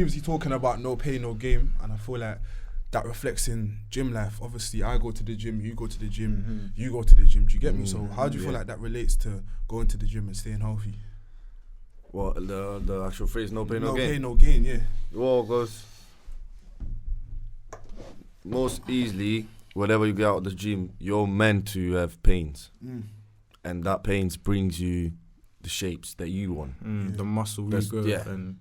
previously talking about no pain, no gain, and I feel like that reflects in gym life. Obviously, I go to the gym, you go to the gym, you go to the gym. Do you get me? So how do you feel like that relates to going to the gym and staying healthy? Well, the actual phrase, no pain, no gain? No pain, no gain, yeah. Well, because most easily, whenever you get out of the gym, you're meant to have pains. And that pains brings you the shapes that you want. The muscle regrowth. And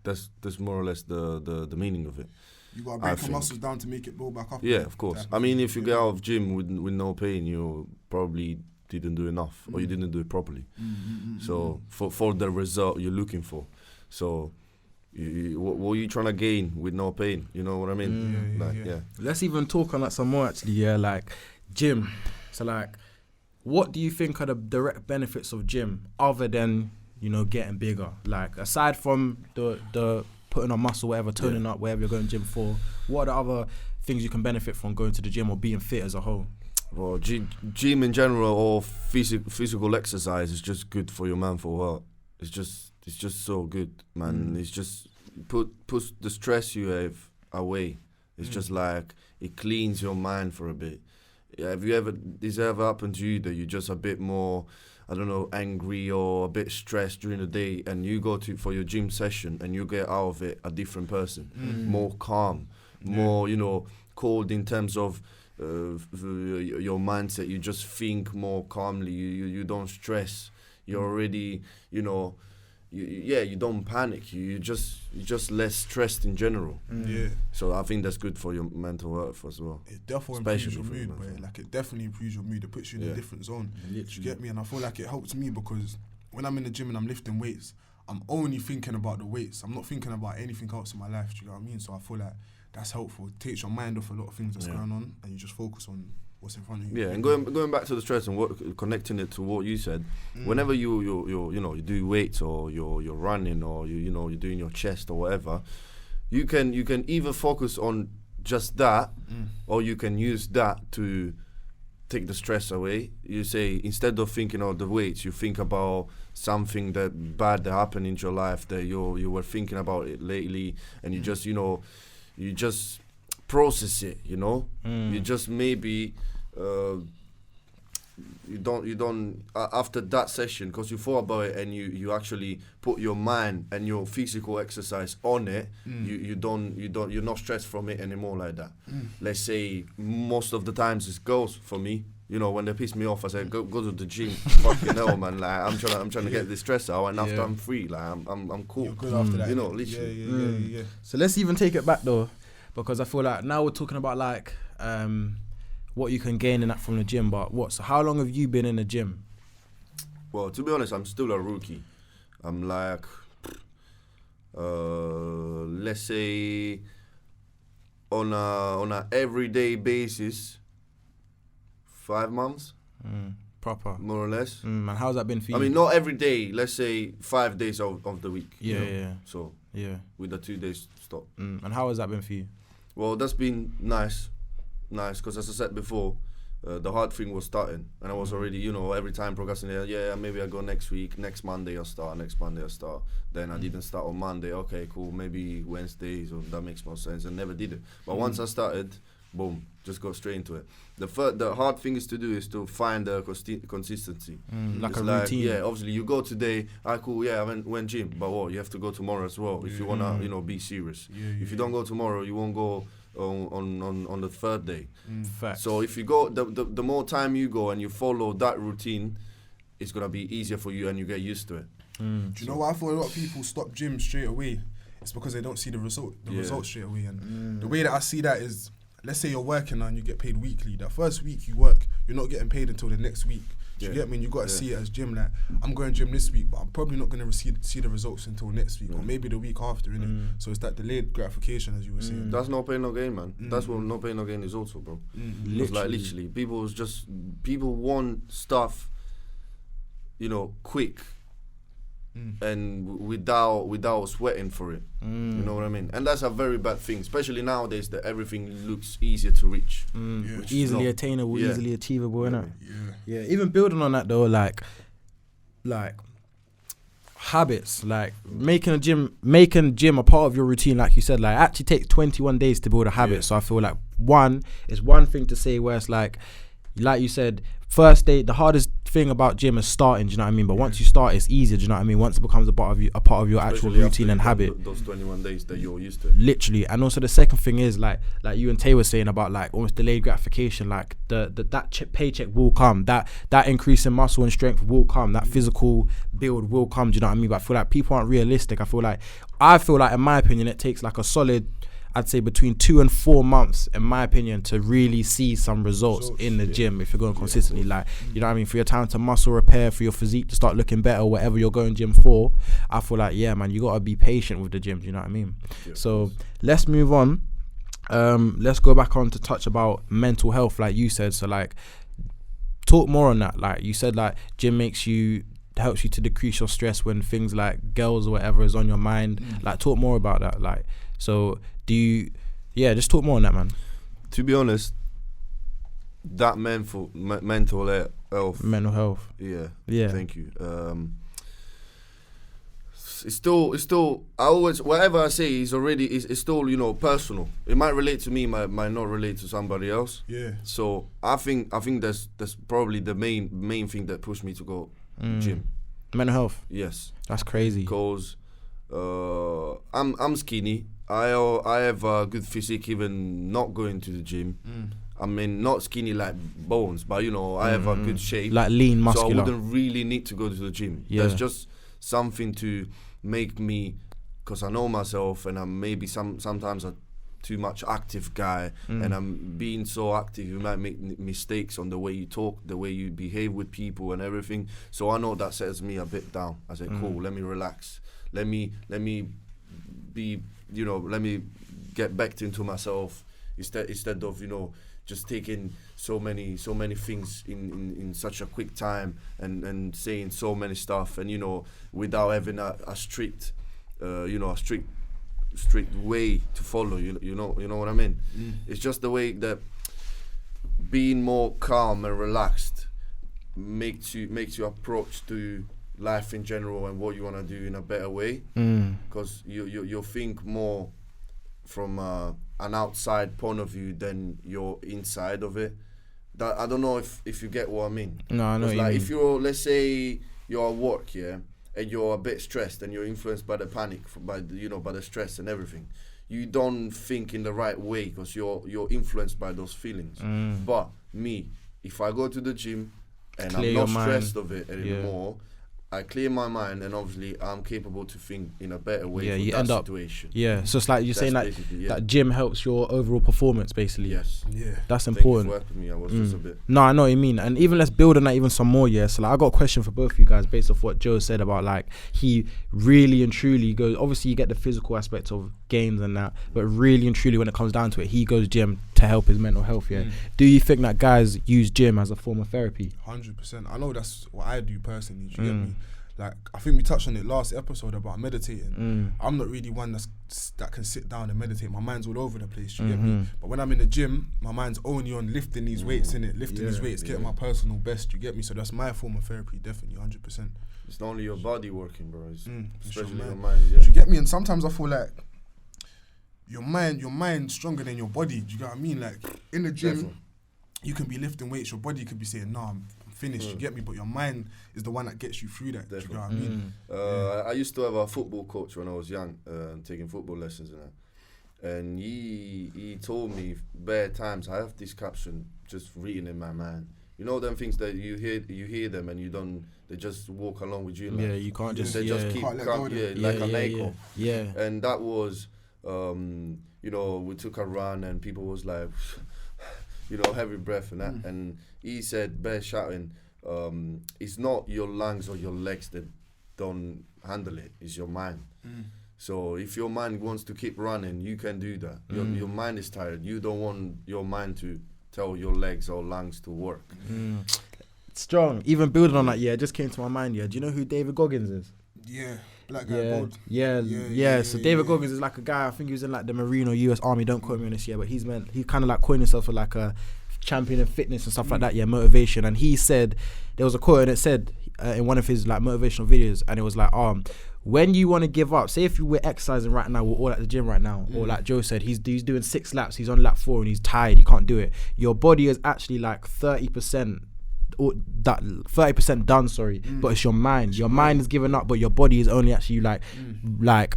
that's more or less the meaning of it. You gotta break your muscles down to make it build back up. Yeah, of course. I mean, if you get out of gym with no pain, you probably didn't do enough or you didn't do it properly. So for the result you're looking for. So what are you trying to gain with no pain? You know what I mean? Let's even talk on that some more actually. Yeah, like gym. So like, what do you think are the direct benefits of gym other than, you know, getting bigger? Like aside from the putting on muscle, whatever, toning up, whatever you're going to gym for, what are the other things you can benefit from going to the gym or being fit as a whole? Well, gym in general or physical exercise is just good for your mental health. It's just so good, man. It's just puts the stress you have away. It's just like it cleans your mind for a bit. Have you ever happened to you that you're just a bit more, I don't know, angry or a bit stressed during the day, and you go for your gym session and you get out of it a different person, more calm, more, you know, cold in terms of your mindset. You just think more calmly. You don't stress. You're already, you know, you don't panic. You're just less stressed in general. Yeah. So I think that's good for your mental health as well. It definitely improves your mood, but like it definitely improves your mood. It puts you in a different zone. You get me? And I feel like it helps me because when I'm in the gym and I'm lifting weights, I'm only thinking about the weights. I'm not thinking about anything else in my life. Do you know what I mean? So I feel like that's helpful. It takes your mind off a lot of things that's going on, and you just focus on what's in front of you. Yeah, and going back to the stress and connecting it to what you said, whenever you do weights or you're running or you're doing your chest or whatever, you can either focus on just that, or you can use that to take the stress away. You say, instead of thinking of the weights, you think about something that bad that happened in your life that you were thinking about it lately, and you just process it. You just maybe you don't after that session, because you thought about it and you actually put your mind and your physical exercise on it. You're not stressed from it anymore like that. Let's say most of the times it's girls for me. When they piss me off, I say go to the gym. Fucking hell, man! Like I'm trying to get this stress out, and after I'm free, like I'm cool. You're good after that. Literally. Yeah. So let's even take it back though, because I feel like now we're talking about like what you can gain in that from the gym. But so how long have you been in the gym? Well, to be honest, I'm still a rookie. I'm like, let's say, on a everyday basis, 5 months. Proper. More or less. And how's that been for you? I mean, not every day. Let's say 5 days of the week. Yeah. So with the 2 days stop. And how has that been for you? Well, that's been nice, because as I said before, the hard thing was starting, and I was already, every time procrastinating. Yeah, maybe I go next week, next Monday I'll start. Then I didn't start on Monday. Okay, cool. Maybe Wednesday, so that makes more sense. I never did it. But once I started, boom, just go straight into it. The hard thing is to find the consistency. Like it's a routine. Yeah, obviously you go today, cool, yeah, I went gym, but you have to go tomorrow as well if you wanna, be serious. If you don't go tomorrow, you won't go on the third day. Facts. So if you go, the more time you go and you follow that routine, it's gonna be easier for you and you get used to it. Do you know why I thought a lot of people stop gym straight away? It's because they don't see the result straight away. And the way that I see that is, let's say you're working and you get paid weekly. That first week you work, you're not getting paid until the next week. Do you get me? And you got to see it as gym. Like, I'm going gym this week, but I'm probably not going to see the results until next week or maybe the week after, innit? So it's that delayed gratification, as you were saying. That's no pain, no gain, man. That's what no pain, no gain is also, bro. It's like literally, people want stuff, quick. And without sweating for it. You know what I mean? And that's a very bad thing, especially nowadays that everything looks easier to reach. Easily attainable, easily achievable, innit? Yeah. Even building on that though, like habits, like making gym a part of your routine, like you said, like actually takes 21 days to build a habit. So I feel like one thing to say where it's like you said, first day, the hardest thing about gym is starting, do you know what I mean? But once you start, it's easier, do you know what I mean? Once it becomes a part of your Especially actual routine and habit. Those 21 days that you're used to. Literally. And also the second thing is like you and Tay were saying about like almost delayed gratification, like that paycheck will come, that increase in muscle and strength will come, that physical build will come, do you know what I mean? But I feel like people aren't realistic. I feel like in my opinion it takes like a solid, I'd say between 2 and 4 months, in my opinion, to really see some results in the gym if you're going consistently. Like, you know what I mean? For your time to muscle repair, for your physique to start looking better, whatever you're going gym for, I feel like, yeah, man, you got to be patient with the gym. Do you know what I mean? Yeah, so let's move on. Let's go back on to touch about mental health, like you said. So, like, talk more on that. Like, you said, like, gym helps you to decrease your stress when things like girls or whatever is on your mind. Like, talk more about that. Like, so just talk more on that, man. To be honest, that mental health. Yeah. Thank you. It's still. I always, whatever I say is already it's still personal. It might relate to me, might not relate to somebody else. Yeah. So I think that's probably the main thing that pushed me to go gym. Mental health. Yes. That's crazy. Because I'm skinny. I have a good physique even not going to the gym. I mean, not skinny like bones, but I have a good shape. Like lean, muscular. So I wouldn't really need to go to the gym. Yeah. That's just something to make me, because I know myself and I'm maybe sometimes a too much active guy and I'm being so active, you might make mistakes on the way you talk, the way you behave with people and everything. So I know that sets me a bit down. I said, cool, let me relax. Let me be, let me get back into myself instead of, just taking so many things in such a quick time and saying so many stuff and, without having a strict, strict way to follow, you know what I mean? It's just the way that being more calm and relaxed makes you approach to life in general and what you want to do in a better way, because you think more from an outside point of view than your inside of it. That I don't know if you get what I mean. No, I know what you mean. If you're, let's say you're at work, and you're a bit stressed and you're influenced by the panic, by the stress and everything, you don't think in the right way because you're influenced by those feelings. But me, if I go to the gym and I'm not stressed of it anymore, I clear my mind and obviously I'm capable to think in a better way for that situation. So it's like you're saying that gym helps your overall performance basically. Yes. Yeah. That's important. Thank you for me. I was just a bit. No, I know what you mean. And even let's build on that even some more, So like I got a question for both of you guys based off what Joe said about like he really and truly goes, obviously you get the physical aspect of games and that, but really and truly when it comes down to it, he goes gym to help his mental health, Do you think that guys use gym as a form of therapy? 100%. I know that's what I do personally. Do you get me? Like, I think we touched on it last episode about meditating. I'm not really one that can sit down and meditate. My mind's all over the place, you get me? But when I'm in the gym, my mind's only on lifting these weights, getting my personal best, you get me? So that's my form of therapy, definitely, 100%. It's not only your body working, bro. It's especially your mind. mind. Do you get me? And sometimes I feel like your mind's stronger than your body. Do you get what I mean? Like, in the gym, you can be lifting weights, your body could be saying, no, I'm finished, you get me? But your mind is the one that gets you through that. Definitely. Do you know what I mean? I used to have a football coach when I was young, taking football lessons and that. And he told me bare times, I have this caption just written in my mind. You know them things that you hear them and they just walk along with you. Like, you can't just keep calm, like an echo. Yeah. And that was, we took a run and people was like, heavy breath and that. And he said, bare shouting, it's not your lungs or your legs that don't handle it, it's your mind. So if your mind wants to keep running, you can do that. Your mind is tired. You don't want your mind to tell your legs or lungs to work. Strong. Even building on that, it just came to my mind, Do you know who David Goggins is? Yeah. Black guy, bald. So David Goggins is like a guy, I think he was in like the Marine or US Army, don't quote me on this, but he kind of like coined himself as like a championing fitness and stuff like that, motivation. And he said, there was a quote and it said in one of his like motivational videos, and it was like, when you want to give up, say if you were exercising right now, we're all at the gym right now, or like Joe said, he's doing 6 laps, he's on lap 4 and he's tired, he can't do it. Your body is actually like 30% or that 30% done, but it's your mind. Your mind is giving up, but your body is only actually like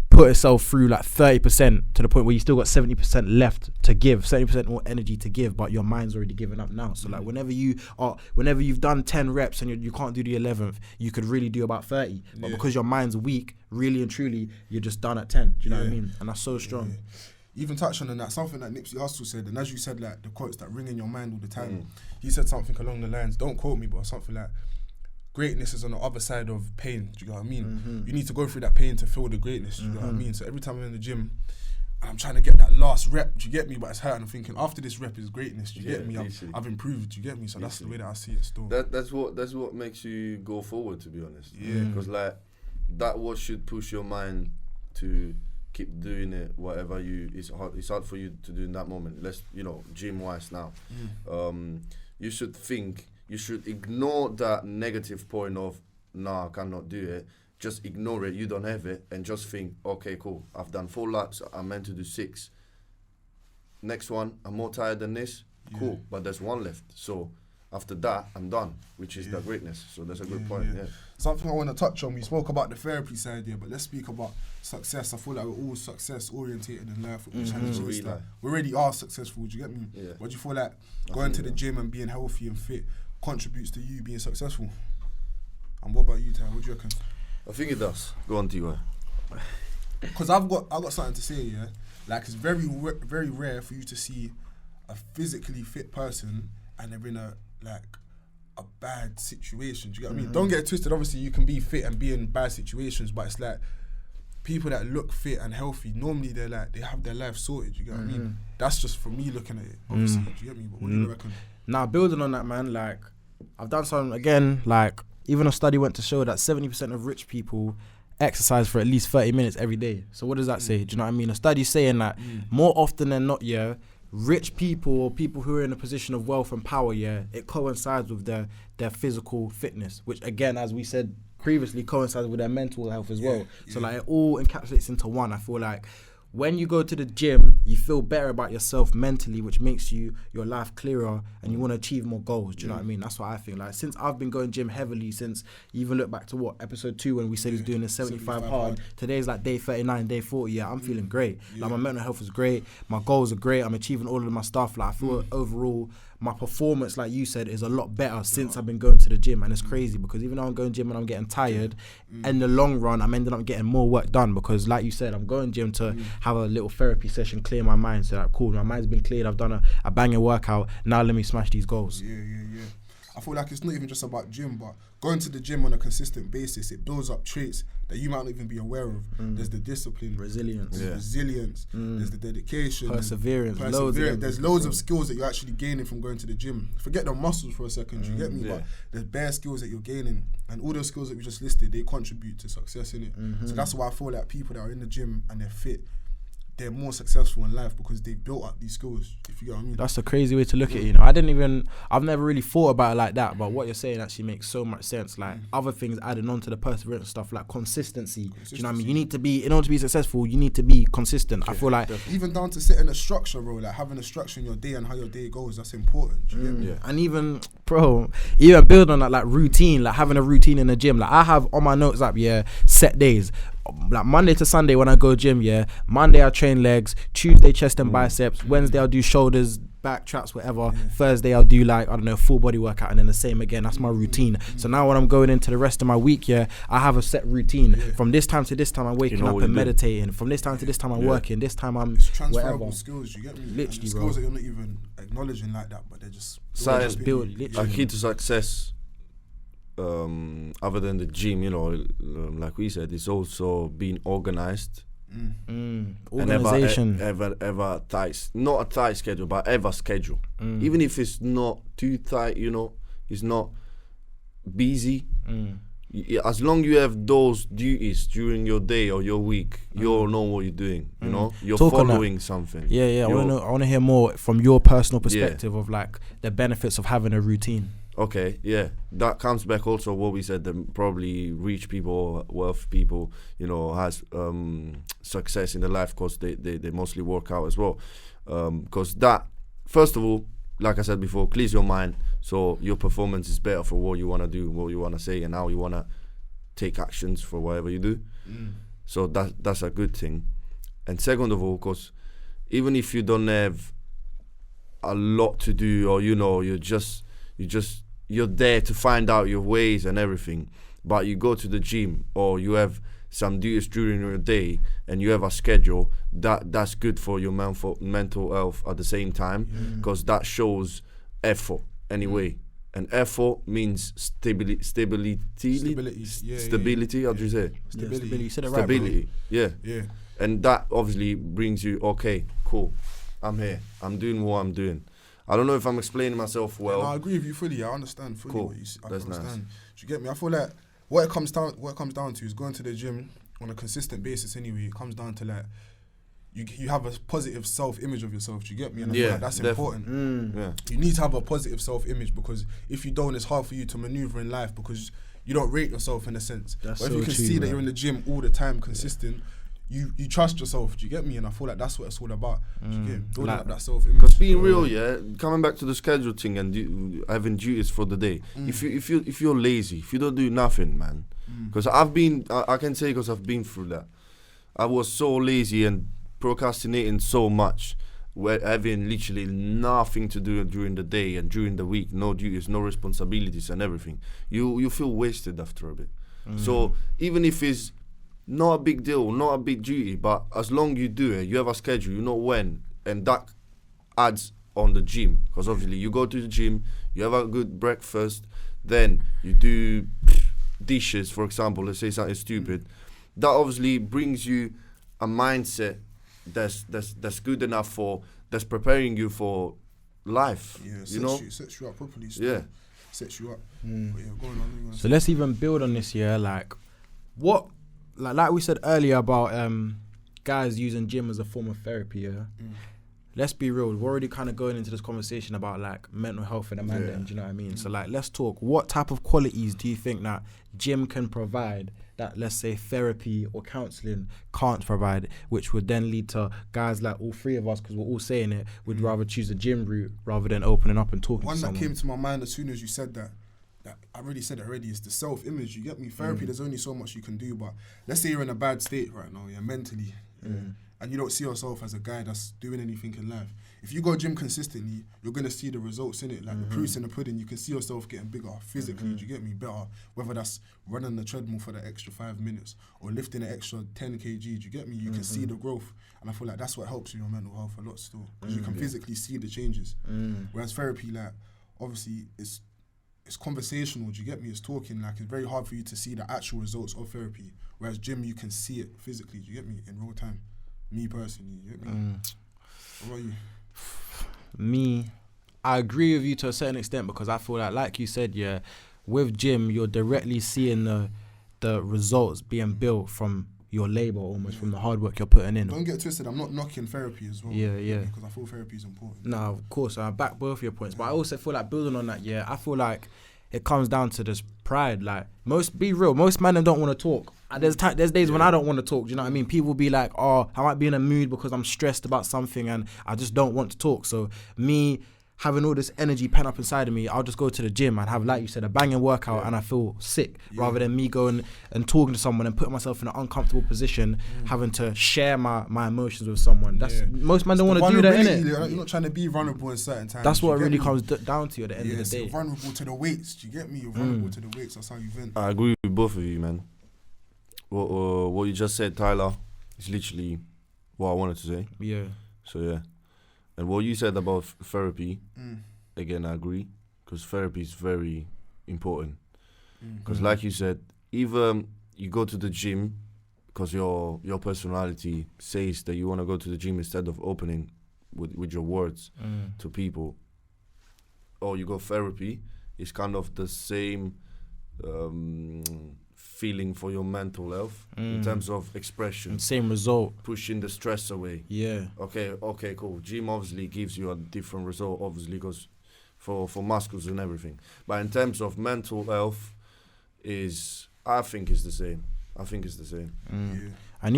put itself through like 30% to the point where you still got 70% left to give, 70% more energy to give, but your mind's already given up now. So like whenever you've done 10 reps and you can't do the 11th, you could really do about 30, but because your mind's weak, really and truly, you're just done at 10. Do you know what I mean? And that's so strong. Even touching on that, something that Nipsey Hussle said, and as you said, like the quotes that ring in your mind all the time, he said something along the lines, don't quote me, but something like, greatness is on the other side of pain. Do you know what I mean? You need to go through that pain to feel the greatness. Do you know what I mean? So every time I'm in the gym, I'm trying to get that last rep. Do you get me? But it's hurting. I'm thinking after this rep is greatness. Do you get me? I've improved. Do you get me? So that's the way that I see it still. That's what makes you go forward. To be honest, because like that what should push your mind to keep doing it. Whatever it's hard for you to do in that moment. Let's gym wise now. You should think. You should ignore that negative point of, nah, I cannot do it. Just ignore it, you don't have it, and just think, okay, cool, I've done 4 laps, I'm meant to do 6. Next one, I'm more tired than this, cool, but there's 1 left. So after that, I'm done, which is the greatness. So that's a good point, Something I want to touch on, we spoke about the therapy side here, but let's speak about success. I feel like we're all success orientated in life. We already are successful, do you get me? Yeah. What do you feel like going to the gym and being healthy and fit contributes to you being successful? And what about you, Ty? What do you reckon? I think it does. Go on, T.Y. Because I've got something to say, Like, it's very rare for you to see a physically fit person and they're in a bad situation. Do you get what I mean? Don't get it twisted. Obviously, you can be fit and be in bad situations, but it's like people that look fit and healthy, normally they have their life sorted. You get what I mean? That's just for me looking at it. Obviously, do you get me? But what do you reckon? Now, building on that, man, like, I've done something, again, like, even a study went to show that 70% of rich people exercise for at least 30 minutes every day. So what does that say? Do you know what I mean? A study's saying that more often than not, rich people or people who are in a position of wealth and power, it coincides with their physical fitness, which, again, as we said previously, coincides with their mental health as well. So, like, it all encapsulates into one. I feel like when you go to the gym, you feel better about yourself mentally, which makes your life clearer and you want to achieve more goals. Do you know what I mean? That's what I think. Like, since I've been going gym heavily, since you even look back to episode 2 when we said he's doing the 75 hard. Today's like day 39, day 40. I'm feeling great. Like, my mental health is great. My goals are great. I'm achieving all of my stuff. Like, I feel overall my performance, like you said, is a lot better since I've been going to the gym. And it's crazy because even though I'm going gym and I'm getting tired, in the long run, I'm ending up getting more work done because, like you said, I'm going gym to have a little therapy session, clear my mind. So, like, cool, my mind's been cleared. I've done a banging workout. Now let me smash these goals. Yeah. I feel like it's not even just about gym, but going to the gym on a consistent basis, it builds up traits that you might not even be aware of. There's the discipline, resilience, there's the dedication, perseverance. There's loads of skills that you're actually gaining from going to the gym. Forget the muscles for a second, you get me? But there's bare skills that you're gaining, and all those skills that we just listed, they contribute to success, innit? So that's why I feel like people that are in the gym and they're fit, they're more successful in life because they've built up these skills, if you get what I mean. That's a crazy way to look at it, I've never really thought about it like that, but what you're saying actually makes so much sense. Like, other things adding on to the perseverance stuff, like consistency. Do you know what I mean? You need to be, in order to be successful, you need to be consistent. I feel like even down to setting a structure, bro, like having a structure in your day and how your day goes, that's important. Do you get me? And even build on that, like, routine, like having a routine in the gym. Like, I have on my notes app, set days. Like, Monday to Sunday when I go gym, Monday I train legs, Tuesday chest and biceps, Wednesday I'll do shoulders, back, traps, whatever. Thursday I'll do, like, I don't know, full body workout, and then the same again. That's my routine. So now when I'm going into the rest of my week, I have a set routine. From this time to this time I'm waking up and meditating. From this time to this time I'm working. This time I'm it's transferable whatever. Skills, you get me? Literally, skills that you're not even acknowledging like that, but they're just built. A key to success, other than the gym, like we said, it's also being organized. Organization. And ever tight, not a tight schedule, but ever schedule. Even if it's not too tight, it's not busy, as long you have those duties during your day or your week, you'll know what you're doing. You know, you're following something. Yeah. I want to hear more from your personal perspective of like the benefits of having a routine. Okay, yeah, that comes back also what we said. That probably rich people, wealth people, you know, has success in their life because they mostly work out as well. Because that, first of all, like I said before, clears your mind, so your performance is better for what you want to do, what you want to say, and how you want to take actions for whatever you do. So that's a good thing. And second of all, because even if you don't have a lot to do, or you know, you're there to find out your ways and everything, but you go to the gym or you have some duties during your day and you have a schedule, that's good for your mental health at the same time, because that shows effort anyway. And effort means stability. How do you say? Stability. You said it right, Stability. bro. Yeah. And that obviously brings you, okay, cool, I'm here, I'm doing what I'm doing. I don't know if I'm explaining myself well. No, I agree with you fully. I understand fully Cool. what you I That's understand. nice. Do you get me? I feel like what it comes down to is going to the gym on a consistent basis anyway. It comes down to like you have a positive self-image of yourself. Do you get me? And I feel like that's important. Yeah. You need to have a positive self-image, because if you don't, it's hard for you to maneuver in life because you don't rate yourself in a sense. That's but if so you can true, see that man. you're in the gym all the time, consistent, you trust yourself. Do you get me? And I feel like that's what it's all about. Do you get me? Building up that self-image. Because being real, coming back to the schedule thing and having duties for the day. If you're lazy, if you don't do nothing, man. Because I can say, because I've been through that. I was so lazy and procrastinating so much, having literally nothing to do during the day and during the week, no duties, no responsibilities and everything. You feel wasted after a bit. So even if it's not a big deal, not a big duty, but as long you do it, you have a schedule, you know when, and that adds on the gym. Because obviously you go to the gym, you have a good breakfast, then you do dishes, for example, let's say something stupid. That obviously brings you a mindset that's good enough that's preparing you for life. Yeah, sets you up properly. Yeah, sets you up. But yeah, go on. So let's even build on this. Like what, like we said earlier about guys using gym as a form of therapy. Let's be real. We're already kind of going into this conversation about like mental health and Amanda. Do you know what I mean? So like, let's talk. What type of qualities do you think that gym can provide that, let's say, therapy or counselling can't provide, which would then lead to guys like all three of us, because we're all saying it, would rather choose a gym route rather than opening up and talking to someone? One that came to my mind as soon as you said that I already said it already, is the self-image. You get me? Therapy, there's only so much you can do, but let's say you're in a bad state right now, mentally, and you don't see yourself as a guy that's doing anything in life. If you go gym consistently, you're going to see the results in it, like the proof's in the pudding. You can see yourself getting bigger physically, do you get me? Better, whether that's running the treadmill for the extra 5 minutes or lifting an extra 10 kg, do you get me? You can see the growth, and I feel like that's what helps your mental health a lot still, because you can physically see the changes. Whereas therapy, like, obviously it's conversational, do you get me? It's talking, like, it's very hard for you to see the actual results of therapy. Whereas gym, you can see it physically, do you get me? In real time. Me personally, you get me? What about you? Me, I agree with you to a certain extent, because I feel like you said, with gym, you're directly seeing the results being built from your labour, almost from the hard work you're putting in. Don't get twisted, I'm not knocking therapy as well. Yeah. Because I feel therapy is important. No, of course, I back both your points, but I also feel like building on that, I feel like it comes down to this pride. Like, most men don't want to talk. There's days when I don't want to talk, do you know what I mean? People be like, oh, I might be in a mood because I'm stressed about something and I just don't want to talk. So me having all this energy pent up inside of me, I'll just go to the gym and have, like you said, a banging workout and I feel sick, rather than me going and talking to someone and putting myself in an uncomfortable position, having to share my emotions with someone. Most men don't want to do that, innit? You're not trying to be vulnerable in certain times. That's what it really comes down to at the end of the day. You're vulnerable to the weights, do you get me? You're vulnerable to the weights, that's how you vent. I agree with both of you, man. What you just said, Tyler, is literally what I wanted to say. Yeah. So and what you said about therapy, again, I agree, because therapy is very important. Because like you said, either you go to the gym because your personality says that you want to go to the gym instead of opening with your words to people, or you go therapy. It's kind of the same feeling for your mental health in terms of expression. Same result. Pushing the stress away. Yeah. Okay, cool. Gym obviously gives you a different result, obviously, because for muscles and everything. But in terms of mental health, I think it's the same. Yeah. And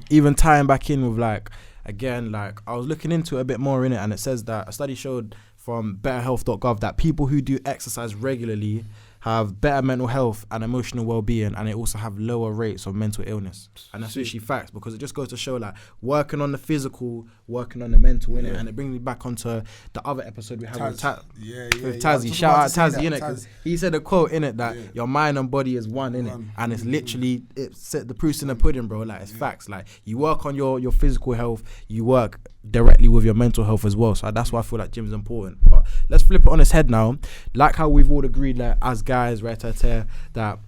even tying back in with like, again, like I was looking into it a bit more in it, and it says that a study showed from betterhealth.gov that people who do exercise regularly have better mental health and emotional well-being, and they also have lower rates of mental illness. And that's actually facts, because it just goes to show like working on the physical, working on the mental in it. And it brings me back onto the other episode we had with Tazzy. Shout out Tazzy in it, because he said a quote in it that your mind and body is one in it, and it's literally the proof's in the pudding, bro. Like it's facts. Like you work on your physical health, you work directly with your mental health as well. So that's why I feel like gym's important. But let's flip it on its head now. Like how we've all agreed, like as guys, right, that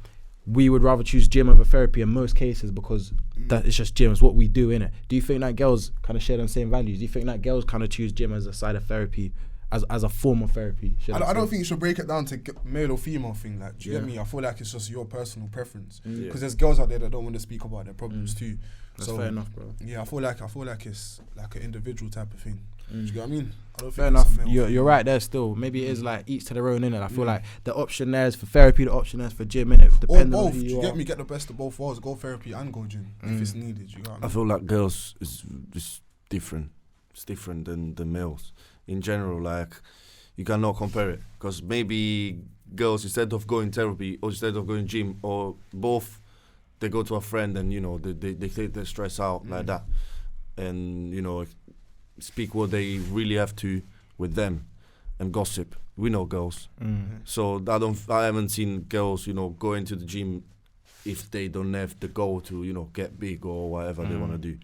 we would rather choose gym over therapy in most cases, because that it's just gym, it's what we do, innit? Do you think that girls kind of share the same values? Do you think that girls kind of choose gym as a side of therapy, as a form of therapy? I don't think you should break it down to male or female thing. Like, do you get me? I feel like it's just your personal preference, because there's girls out there that don't want to speak about their problems too. That's fair enough, bro. Yeah, I feel like it's like an individual type of thing. Do you get what I mean? I don't fair enough. You're right there still. Maybe it is like each to their own, innit? I feel like the option there is for therapy, the option there is for gym, innit? Depending or both. on who Do you are. get me? Get the best of both worlds. Go therapy and go gym if it's needed. You got what I mean? I feel like girls is different. It's different than males. In general, like, you cannot compare it. Because maybe girls, instead of going therapy or instead of going gym, or both, they go to a friend and, you know, they take their stress out like that. And, you know, speak what they really have to with them and gossip. We know girls. So I haven't seen girls, you know, go into the gym if they don't have the goal to, you know, get big or whatever they want to do.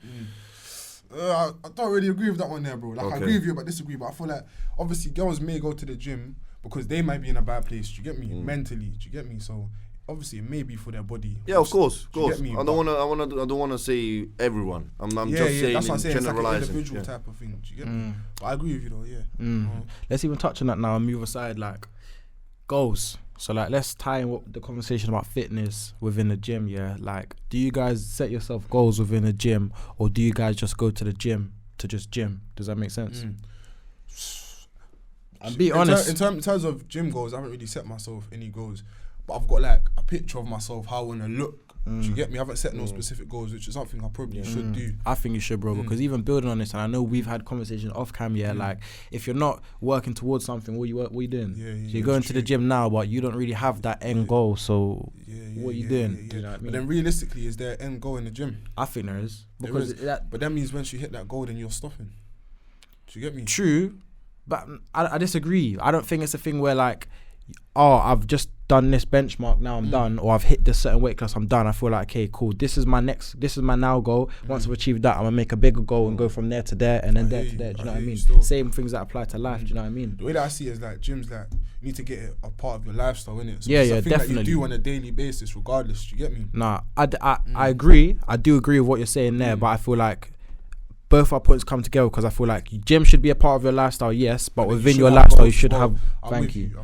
I don't really agree with that one there, bro. Like, I agree with you but disagree, but I feel like obviously girls may go to the gym because they might be in a bad place. Do you get me? Mentally, do you get me? So obviously it may be for their body. Yeah, of course. Me? I don't wanna say everyone. I'm just saying that's what I'm saying. generalizing. It's like an individual type of thing. Do you get me? But I agree with you though. Yeah. Let's even touch on that now and move aside, like goals. So like, let's tie in the conversation about fitness within the gym. Yeah, like, do you guys set yourself goals within the gym, or do you guys just go to the gym to just gym? Does that make sense? And be honest. In terms of gym goals, I haven't really set myself any goals, but I've got like a picture of myself, how I want to look. Do you get me? I haven't set no specific goals, which is something I probably should do. I think you should, bro, because even building on this, and I know we've had conversations off cam, like, if you're not working towards something, what are you doing? So you're going to the gym now, but you don't really have that end goal, so what are you doing? Do you know what I mean? But then realistically, is there an end goal in the gym? I think there is. But that means once you hit that goal, then you're stopping. Do you get me? True, but I disagree. I don't think it's a thing where like, oh, I've just done this benchmark, now I'm done, or I've hit this certain weight class, I'm done. I feel like, okay, cool, this is my now goal. Once I've achieved that, I'm gonna make a bigger goal and go from there to there and then there to there. Do you know what I mean? Same things that apply to life. Do you know what I mean? The way that I see it is like, gyms, like, you need to get it a part of your lifestyle, innit? So yeah, it's a thing definitely. that you do on a daily basis, regardless. Do you get me? Nah, I agree. I do agree with what you're saying there, but I feel like both our points come together, because I feel like gym should be a part of your lifestyle, yes, but within your lifestyle you should have. Thank you.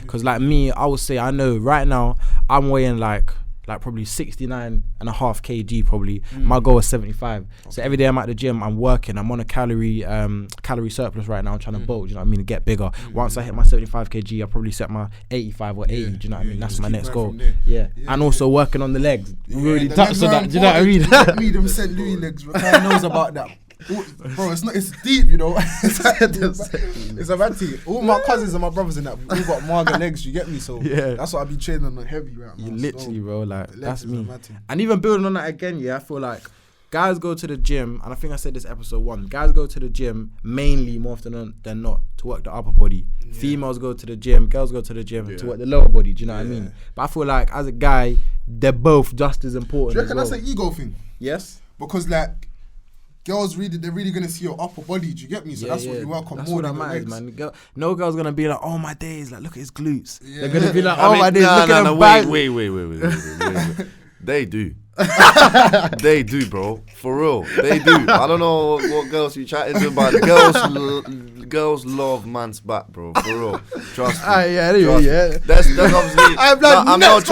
Because like me, I would say, I know right now I'm weighing like probably 69.5 kg probably. My goal is 75. So every day I'm at the gym, I'm working, I'm on a calorie surplus right now. I'm trying to bulk, you know what I mean, to get bigger. Once I hit my 75 kg, I'll probably set my 85 or 80, do you know what I mean? That's my next goal. And also working on the legs. We already touched on that, do you know what I mean? Me, them St. Louis legs, but Kyle knows about that. Bro, it's deep, you know. It's a bad thing. All my cousins and my brothers in that, we all got Marga legs, you get me? So that's what I be training on heavy right now. Literally, bro, like, that's me. And even building on that again, I feel like guys go to the gym, and I think I said this episode 1, guys go to the gym mainly more often than not to work the upper body. Females go to the gym, girls go to the gym to work the lower body, do you know what I mean? But I feel like as a guy, they're both just as important. Do you reckon that's an ego thing? Yes. Because like, girls they're really gonna see your upper body. Do you get me? So that's what you work on more than the legs. Man. No girl's gonna be like, oh my days, like look at his glutes. They're gonna be like, oh my days, look at him. Wait. They do. They do, bro. For real, they do. I don't know what girls you chatting to, but girls love man's back, bro. For real, trust me. Yeah. That's obviously. I'm not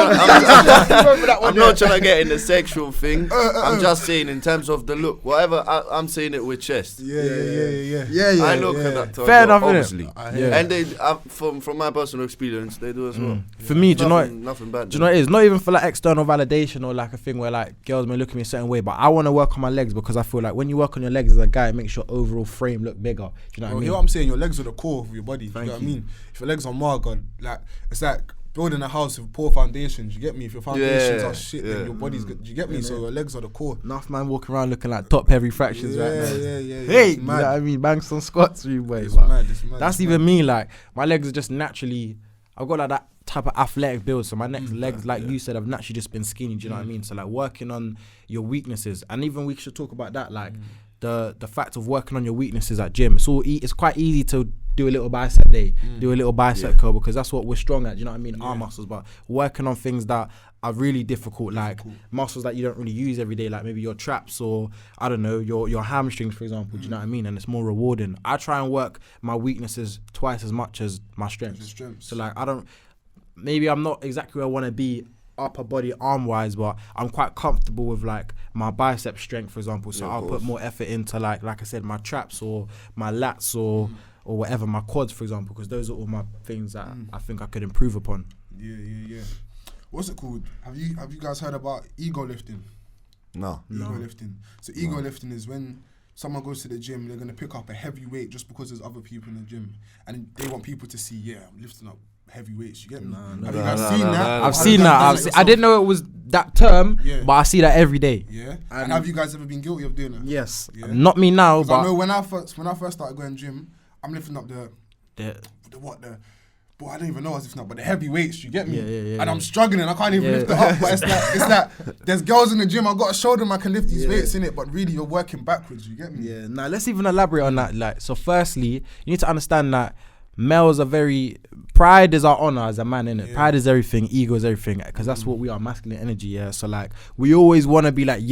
trying to get in the sexual thing. I'm just saying in terms of the look. Whatever, I'm saying it with chest. Yeah. I look at that. Fair enough, obviously. Yeah. And they, from my personal experience, they do as well. For me, do you know? Nothing bad. Do you know what it is? Not even for like external validation or like a thing where like girls may look at me a certain way, but I want to work on my legs because I feel like when you work on your legs as a guy, it makes your overall frame look bigger. Do you know what I mean? You know what I'm saying? Your legs are the core of your body. Thank you know what you. I mean? If your legs are margin, like it's like building a house with poor foundations. You get me? If your foundations are shit, then your body's good. You get me? So your legs are the core. Enough man walking around looking like top heavy fractions right now. Yeah. Hey, you know what I mean? Bang some squats, you boy. It's mad. That's even me. Like my legs are just naturally. I've got like that type of athletic build, so my legs, like you said, have naturally just been skinny. Do you know what I mean? So like working on your weaknesses, and even we should talk about that. Like the fact of working on your weaknesses at gym. It's quite easy to do a little bicep day, do a little bicep curl because that's what we're strong at. Do you know what I mean? Arm muscles, but working on things that are really difficult, like muscles that you don't really use every day, like maybe your traps or I don't know your hamstrings, for example. Do you know what I mean? And it's more rewarding. I try and work my weaknesses twice as much as my strengths. So like maybe I'm not exactly where I want to be upper body arm wise, but I'm quite comfortable with like my bicep strength, for example. So I'll put more effort into like I said, my traps or my lats or whatever, my quads, for example, because those are all my things that I think I could improve upon. Yeah. What's it called? Have you guys heard about ego lifting? No. Ego lifting. So ego lifting is when someone goes to the gym, they're gonna pick up a heavy weight just because there's other people in the gym, and they want people to see, I'm lifting up heavy weights. You get me? Have you guys seen that? I've seen that. I didn't know it was that term, but I see that every day. Yeah. And have you guys ever been guilty of doing that? Yes. Yeah. Not me now, but I know when I first started going gym, I'm lifting up I don't even know what's lifting up, but the heavy weights, you get me? And I'm struggling, I can't even lift it up. But it's like there's girls in the gym, I've got to show them I can lift these weights in it, but really you're working backwards, you get me? Yeah, now let's even elaborate on that. Like, so firstly, you need to understand that males are pride is our honor as a man, innit? Yeah. Pride is everything, ego is everything, because that's what we are, masculine energy, So like, we always want to be like,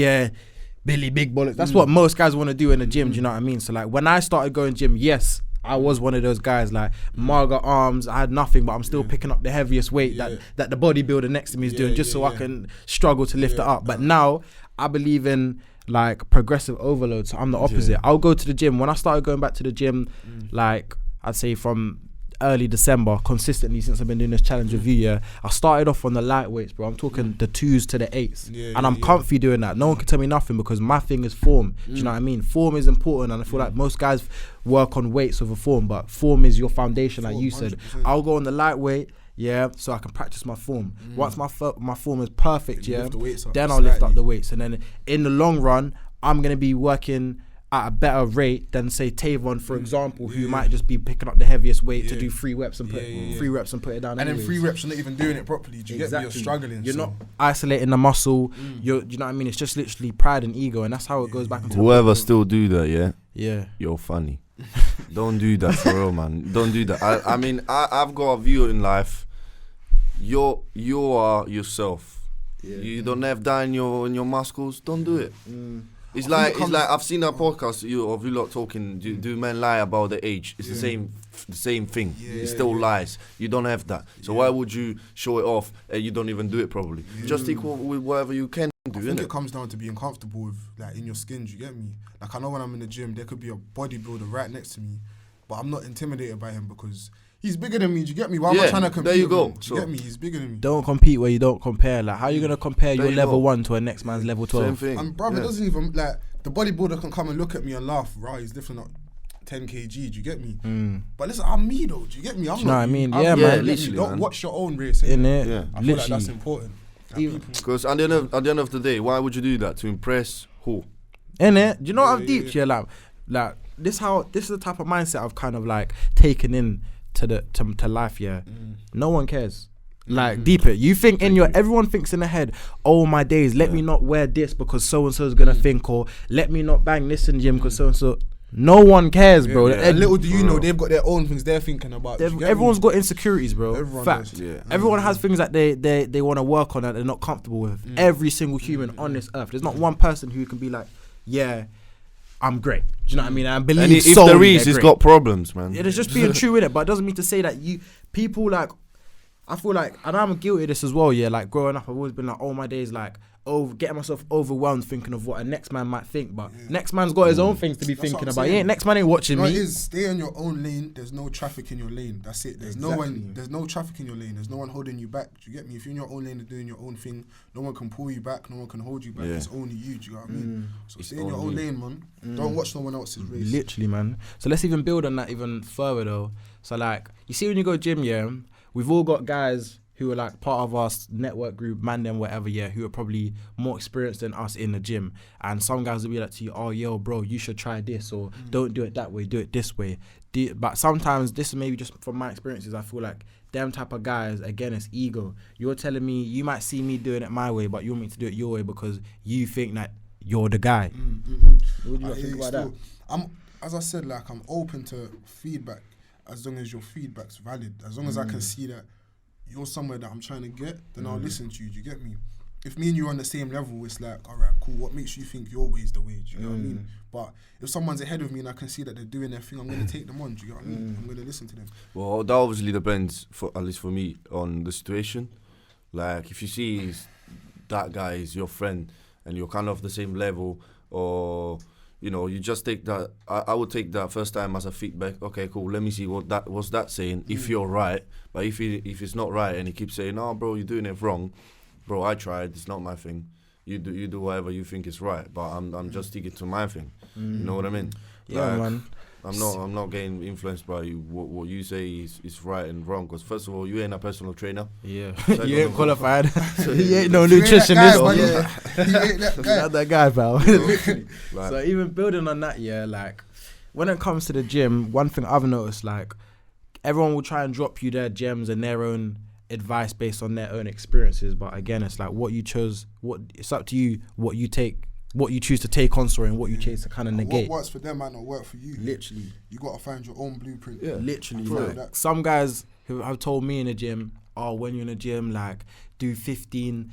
Billy, big bollocks. That's what most guys want to do in the gym, do you know what I mean? So like, when I started going gym, yes, I was one of those guys, like Marga arms, I had nothing, but I'm still picking up the heaviest weight that the bodybuilder next to me is doing just so I can struggle to lift it up. But now I believe in like progressive overload, so I'm the opposite. I'll go to the gym. When I started going back to the gym, like I'd say from early December, consistently since I've been doing this challenge with you, I started off on the light weights, bro. I'm talking the 2s to the 8s, and I'm comfy doing that. No one can tell me nothing because my thing is form. Do you know what I mean? Form is important, and I feel like most guys work on weights over form, but form is your foundation, like you said. 100%. I'll go on the light weight, so I can practice my form. Once my form is perfect, then I'll lift up the weights, and then in the long run, I'm gonna be working at a better rate than say Tavon, for example, who might just be picking up the heaviest weight to do 3 reps and put 3 reps and put it down. And then 3 reps, you're not even doing it properly. Do you get me? You're struggling. You're not isolating the muscle. Do you know what I mean? It's just literally pride and ego, and that's how it goes back into. Whoever still do that, you're funny. Don't do that for real, man. Don't do that. I mean, I've got a view in life. You are yourself. You don't have that in your muscles. Don't do it. It's like I've seen a podcast of you lot talking. Do men lie about the age? It's the same thing. It still lies. You don't have that. So why would you show it off and you don't even do it properly? Just equal with whatever you can do. I think it comes down to being comfortable with like in your skin. Do you get me? Like I know when I'm in the gym, there could be a bodybuilder right next to me, but I'm not intimidated by him because he's bigger than me. Do you get me? Why am I trying to compete? There you go. Do you get me? He's bigger than me. Don't compete where you don't compare. Like, how are you gonna compare your level 1 to a next man's level 12? Same thing. And brother, it doesn't even like the bodybuilder can come and look at me and laugh. Right, he's lifting up 10 kg. Do you get me? But listen, I'm me though. Do you get me? I'm not. You know what I mean? Yeah, man. Literally, don't watch your own race. In it. Yeah. I feel like that's important. Because at the end of the day, why would you do that? To impress who? In it. Do you know what I've deeped? Like this is the type of mindset I've kind of like taken in to life. No one cares. Like deep it. You think everyone thinks in their head, oh my days, let me not wear this because so and so is gonna think, or let me not bang this in gym because so and so. No one cares, bro. And little do you know, they've got their own things they're thinking about. Everyone's got insecurities, bro. Everyone Fact. does. Yeah. Everyone has things that they want to work on that they're not comfortable with. Every single human on this earth. There's not one person who can be like, yeah, I'm great. Do you know what I mean? I believe And if there is, he's got problems, man. It is just being true in it, but it doesn't mean to say that people like, I feel like, and I'm guilty of this as well, yeah, like growing up, I've always been like, all my days, like, getting myself overwhelmed thinking of what a next man might think, but next man's got his own things to be thinking about. Next man ain't watching me. Stay in your own lane. There's no traffic in your lane. That's it. There's no traffic in your lane. There's no one holding you back. Do you get me? If you're in your own lane and doing your own thing, no one can pull you back. No one can hold you back. It's only you. Do you know what I mean? So stay in your own lane, man. Don't watch someone else's race. Literally, man. So let's even build on that even further though. So like, you see when you go gym, yeah, we've all got guys who are like part of our network group, man, them, whatever, yeah, who are probably more experienced than us in the gym. And some guys will be like to you, oh, yo, bro, you should try this, or don't do it that way, do it this way. But sometimes, this is maybe just from my experiences, I feel like them type of guys, again, it's ego. You're telling me, you might see me doing it my way, but you want me to do it your way because you think that you're the guy. What do you think about that? As I said, like, I'm open to feedback as long as your feedback's valid. As long as I can see that you're somewhere that I'm trying to get, then I'll listen to you. Do you get me? If me and you are on the same level, it's like, all right, cool. What makes you think your way is the way? Do you know what I mean? But if someone's ahead of me and I can see that they're doing their thing, I'm going to take them on. Do you know what I mean? I'm going to listen to them. Well, that obviously depends, at least for me, on the situation. Like, if you see that guy is your friend and you're kind of the same level, or you know, you just take that. I would take that first time as a feedback. Okay, cool. Let me see what's that saying. If you're right, but if it's not right and he keeps saying, "No, bro, you're doing it wrong," bro, I tried. It's not my thing. You do whatever you think is right, but I'm just sticking to my thing. You know what I mean? Yeah, like, man. I'm not getting influenced by what you say is right and wrong. Because first of all, you ain't a personal trainer. Yeah, you ain't qualified. You ain't no nutritionist. You ain't that guy. Not that guy, pal. Like, so even building on that, yeah, like when it comes to the gym, one thing I've noticed, like everyone will try and drop you their gems and their own advice based on their own experiences. But again, it's like what you chose. It's up to you. What you choose to take on, sorry, and what you choose to kind of negate. What works for them might not work for you. Literally. You got to find your own blueprint. Yeah. Literally. Like, some guys who have told me in the gym, oh, when you're in the gym, like, do 15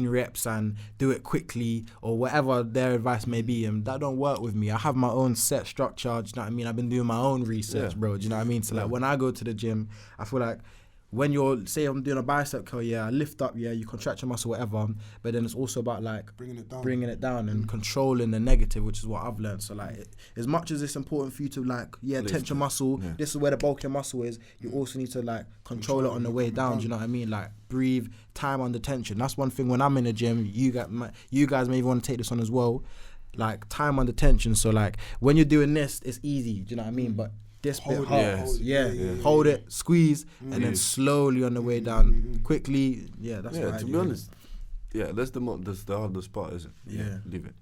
reps and do it quickly, or whatever their advice may be, and that don't work with me. I have my own set structure, do you know what I mean? I've been doing my own research, bro, do you know what I mean? So, like, when I go to the gym, I feel like when say I'm doing a bicep curl, yeah, I lift up, yeah, you contract your muscle, whatever, but then it's also about like bringing it down and controlling the negative, which is what I've learned. So like, as much as it's important for you to like, tense your muscle, this is where the bulk of your muscle is, you also need to like control it on the way down, do you know what I mean? Like breathe, time under tension. That's one thing when I'm in the gym, you guys maybe want to take this on as well, like time under tension. So like, when you're doing this, it's easy, do you know what I mean? But this bit hard, hold it, squeeze, and then slowly on the way down, quickly. Yeah, that's what I do. To be honest, that's the hardest part, isn't it? Yeah, leave it.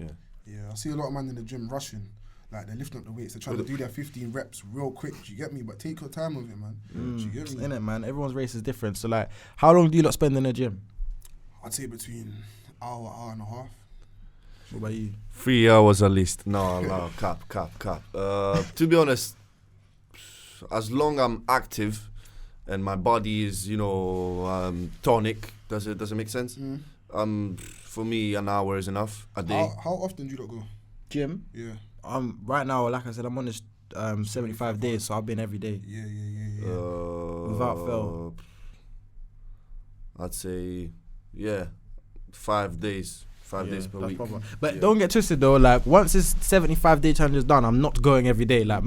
Yeah, I see a lot of men in the gym rushing, like they're lifting up the weights, they're trying to do their 15 reps real quick. Do you get me? But take your time with it, man. Do you get me? In it, man. Everyone's race is different. So like, how long do you lot spend in the gym? I'd say between hour and a half. What about you? 3 hours at least. No, cap. To be honest, as long I'm active and my body is, tonic, does it make sense? For me, an hour is enough a day. How often do you not go? Gym? Yeah. Right now, like I said, I'm on this 75 days, so I've been every day. Yeah. Without fail. I'd say, 5 days. 5 days per week. Proper. But don't get twisted though, like once this 75-day challenge is done, I'm not going every day. Like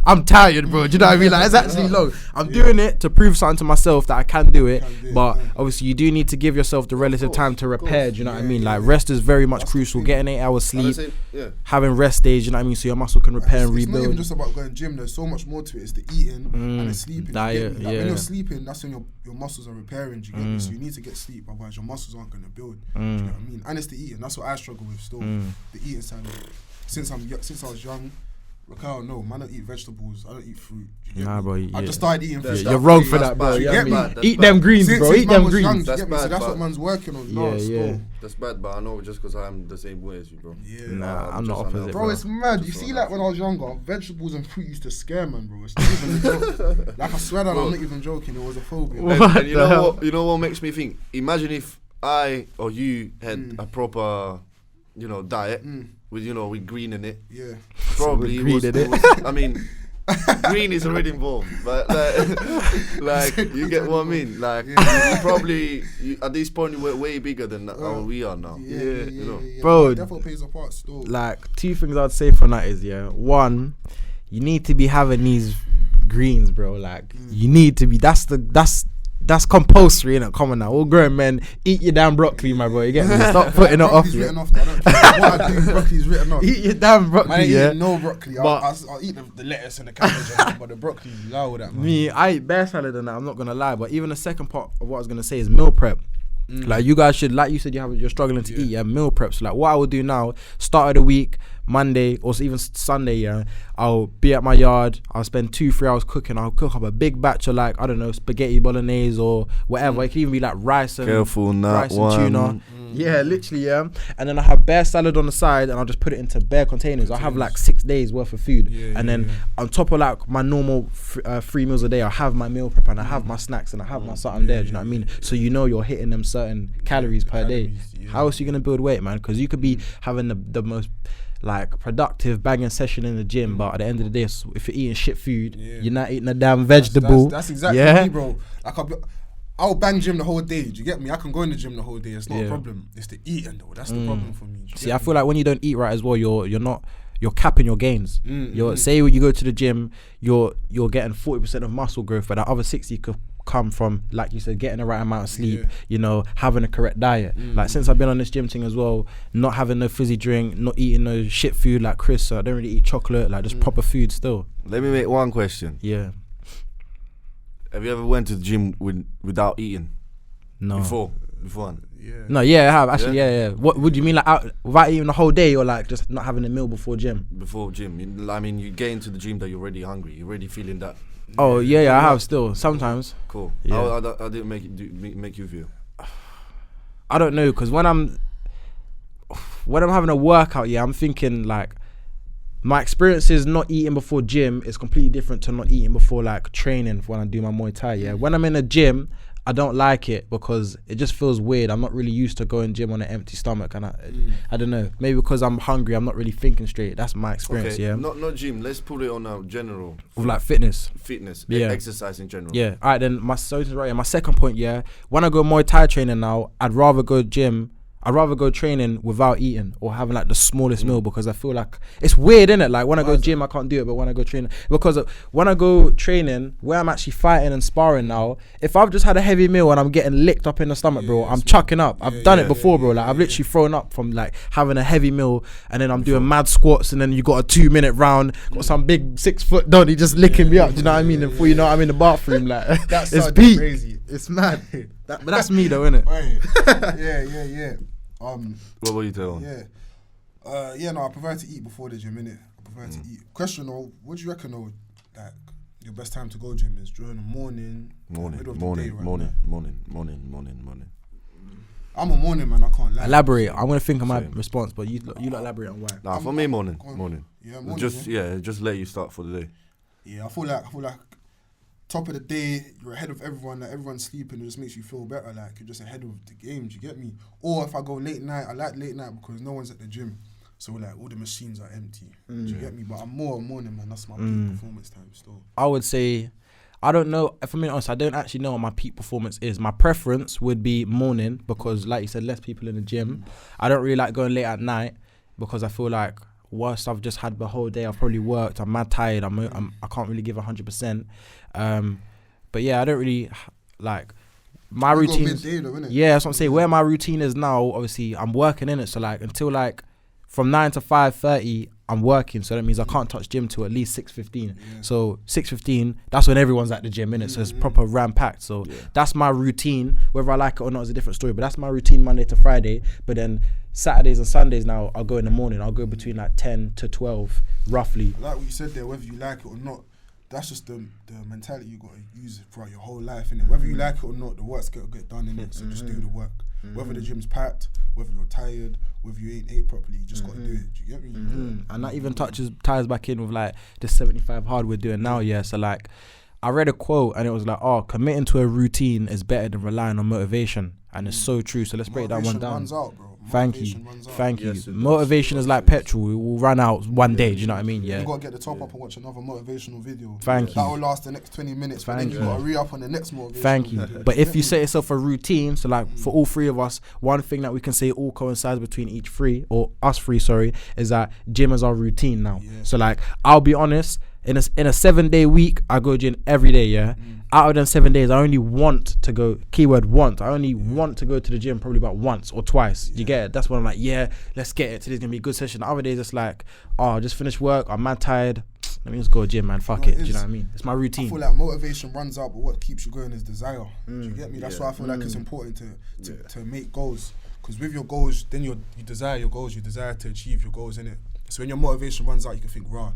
I'm tired, bro. Do you know what I mean? Like, it's actually long. I'm doing it to prove something to myself that I can do it. But obviously, you do need to give yourself the relative time to repair. Do you know what I mean? Like, rest is very much crucial. Getting 8 hours sleep, having rest days. You know what I mean? So your muscle can repair and rebuild. It's not even just about going gym. There's so much more to it. It's the eating and the sleeping. Diet, when you're sleeping, that's when your muscles are repairing. Do you get me? So you need to get sleep, otherwise your muscles aren't going to build. Do you know what I mean? And it's the eating. That's what I struggle with still. The eating side of it. Since I was young, Raquel, no, man, I don't eat vegetables. I don't eat fruit. Nah, bro. I just started eating fruit. You're wrong for that, bro. You get me? Eat them greens, bro. Eat them greens. That's bad. So that's what man's working on. Yeah. That's bad, but I know just because I'm the same way as you, bro. Yeah. Nah, I'm not opposite, bro. It's mad. You see, like when I was younger, vegetables and fruit used to scare man, bro. It's not even a joke. Like I swear that I'm not even joking. It was a phobia. And you know what makes me think? Imagine if I or you had a proper, diet with with green in it. Yeah. Probably it was, I mean, green is already involved, but like you get what I mean. Like you probably at this point you were way bigger than how we are now. Yeah. Bro. It definitely plays a part still. Like 2 things I'd say from that is one, you need to be having these greens, bro. Like you need to be. That's compulsory, innit? Come on now, all grown men, eat your damn broccoli, my bro. You get me? Stop putting it off. Written off. I don't care what I do. Broccoli's written off. Eat your damn broccoli. I ain't eating no broccoli. I'll eat the lettuce and the cabbage, but the broccoli's loud. That man. Me, I eat bare salad and that. I'm not gonna lie, but even the second part of what I was gonna say is meal prep. Like you guys should, like you said, you're struggling to eat. Meal preps. Like what I would do now, start of the week, Monday or even Sunday, I'll be at my yard. I'll spend 2-3 hours cooking. I'll cook up a big batch of like, I don't know, spaghetti bolognese or whatever. It can even be like rice and tuna. Yeah, literally, And then I have bare salad on the side and I'll just put it into bare containers. I'll have like 6 days worth of food. And then on top of like my normal 3 meals a day, I'll have my meal prep and I have my snacks and I have my something there. Do you know what I mean? So you're hitting them certain calories per day. How else are you going to build weight, man? Because you could be having the most like productive banging session in the gym, but at the end of the day, if you're eating shit food, you're not eating a damn vegetable. That's exactly me, bro. Like I'll bang gym the whole day. Do you get me? I can go in the gym the whole day. It's not a problem. It's the eating though. That's the problem for me. See, I feel like when you don't eat right as well, you're capping your gains. Say when you go to the gym, you're getting 40% of muscle growth, but that other 60 could come from, like you said, getting the right amount of sleep, having a correct diet. Like since I've been on this gym thing as well, not having no fizzy drink, not eating no shit food like Chris, so I don't really eat chocolate, like just proper food still. Let me make one question. Yeah. Have you ever went to the gym without eating? No. Beforehand? Yeah. No, I have actually. Yeah. What would you mean, like out, without eating the whole day, or like just not having a meal before gym? Before gym, I mean, you get into the gym that you're already hungry, you're already feeling that. Oh yeah, I have still sometimes. Cool. Yeah. I didn't make you feel. I don't know, because when I'm having a workout, I'm thinking like my experience is not eating before gym is completely different to not eating before like training when I do my Muay Thai. Yeah, when I'm in a gym, I don't like it because it just feels weird. I'm not really used to going gym on an empty stomach, and I don't know. Maybe because I'm hungry, I'm not really thinking straight. That's my experience. Okay. Yeah. Not gym. Let's put it on a general. With like fitness. Exercise in general. Yeah. All right. Then my second point. Yeah. When I go Muay Thai training now, I'd rather go training without eating or having like the smallest meal, because I feel like it's weird, innit? Like when I go gym, I can't do it, but when I go training, because when I go training, where I'm actually fighting and sparring now, if I've just had a heavy meal and I'm getting licked up in the stomach, bro, I'm chucking up. I've done it before, bro. Like I've literally thrown up from like having a heavy meal, and then I'm doing mad squats, and then you got a 2-minute round, got some big 6-foot Donny just licking me up. Do you know what I mean? And before you know, I'm in the bathroom, like That's it's peak. Crazy. It's mad. But that's me though, innit? Yeah. What were you telling? No, I prefer to eat before the gym, innit? I prefer to eat. Question though, what do you reckon though, like your best time to go gym is during the morning, middle of the day, right? Morning. I'm a morning man, I can't lie. Elaborate. I'm gonna think of my response, but you elaborate on why. Nah, for me, morning. Yeah, morning. Just let you start for the day. Yeah, I feel like top of the day, you're ahead of everyone, like everyone's sleeping, it just makes you feel better, like you're just ahead of the game, do you get me? Or if I go late night, I like late night because no one's at the gym, so like all the machines are empty, do you get me? But I'm more a morning man, that's my peak performance time still. I would say, I don't know, if I'm being honest, I don't actually know what my peak performance is. My preference would be morning because like you said, less people in the gym. I don't really like going late at night because I feel like whilst I've just had the whole day, I've probably worked, I'm mad tired, I can't really give 100%. But yeah, I don't really like my routine. Yeah, that's what I'm saying. Where my routine is now, obviously I'm working in it, so like until like from 9 to 5:30 I'm working, so that means I can't touch gym till at least 6:15. So 6:15, that's when everyone's at the gym, innit? So it's proper ram packed. So that's my routine. Whether I like it or not is a different story, but that's my routine Monday to Friday. But then Saturdays and Sundays now, I'll go in the morning. I'll go between like 10 to 12, roughly. Like what you said there, whether you like it or not, that's just the mentality you got to use throughout your whole life, innit? Whether you like it or not, the work's got to get done, innit? So just do the work. Whether the gym's packed, whether you're tired, whether you ain't ate properly, you just got to do it. Do you get me? And that even ties back in with like the 75 hard we're doing now, yeah. So like, I read a quote and it was like, committing to a routine is better than relying on motivation. And it's so true. So let's break that one down. Runs out, bro. Thank you. Yes, Motivation is like petrol. It will run out one day. Do you know what I mean? Yeah. You gotta get the top up and watch another motivational video. Thank you. That will last the next 20 minutes. But then you gotta re-up on the next motivational Thank you. video. But if you set yourself a routine, so like for all three of us, one thing that we can say all coincides between each three, or us three, sorry, is that gym is our routine now. Yeah. So like, I'll be honest, in a 7-day week, I go gym every day, yeah? Out of them 7 days, I only want to go, keyword want, I only want to go to the gym probably about once or twice. You get it? That's when I'm like, yeah, let's get it. Today's gonna be a good session. The other days, it's like, I just finished work, I'm mad tired. Let me just go to gym, man. Fuck it. Do you know what I mean? It's my routine. I feel like motivation runs out, but what keeps you going is desire. Do you get me? That's why I feel like it's important to make goals. Because with your goals, then you desire your goals, you desire to achieve your goals, innit? So when your motivation runs out, you can think, rah,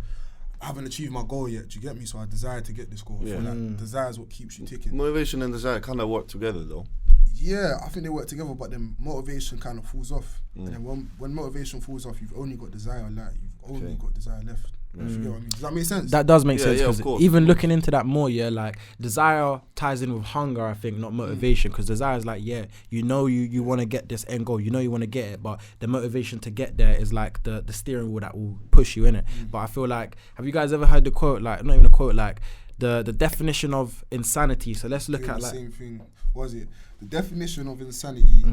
I haven't achieved my goal yet. Do you get me? So I desire to get this goal. I feel like desire is what keeps you ticking. Motivation and desire kind of work together, though. Yeah, I think they work together, but then motivation kind of falls off. And then when motivation falls off, you've only got desire, like you've only got desire left. You get what I mean? Does that make sense? That does make sense, because of even looking into that more, yeah, like desire ties in with hunger, I think, not motivation, because desire is like, yeah, you know you want to get this end goal, you know you want to get it, but the motivation to get there is like the steering wheel that will push you in it. But I feel like, have you guys ever heard the quote, like, not even a quote, like the definition of insanity? So let's look at the like same thing. What was it? The definition of insanity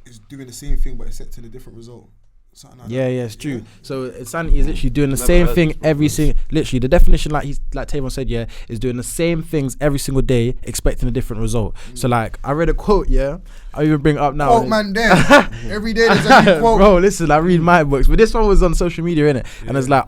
is doing the same thing but accepting a different result. Like yeah, it's true. So insanity is literally doing the same thing every single. Literally, the definition, like Tavon said, yeah, is doing the same things every single day, expecting a different result. So like, I read a quote, yeah. I even bring it up now. Oh man, there. Every day there's a new quote. Bro, listen, I read my books, but this one was on social media, innit? And it's like,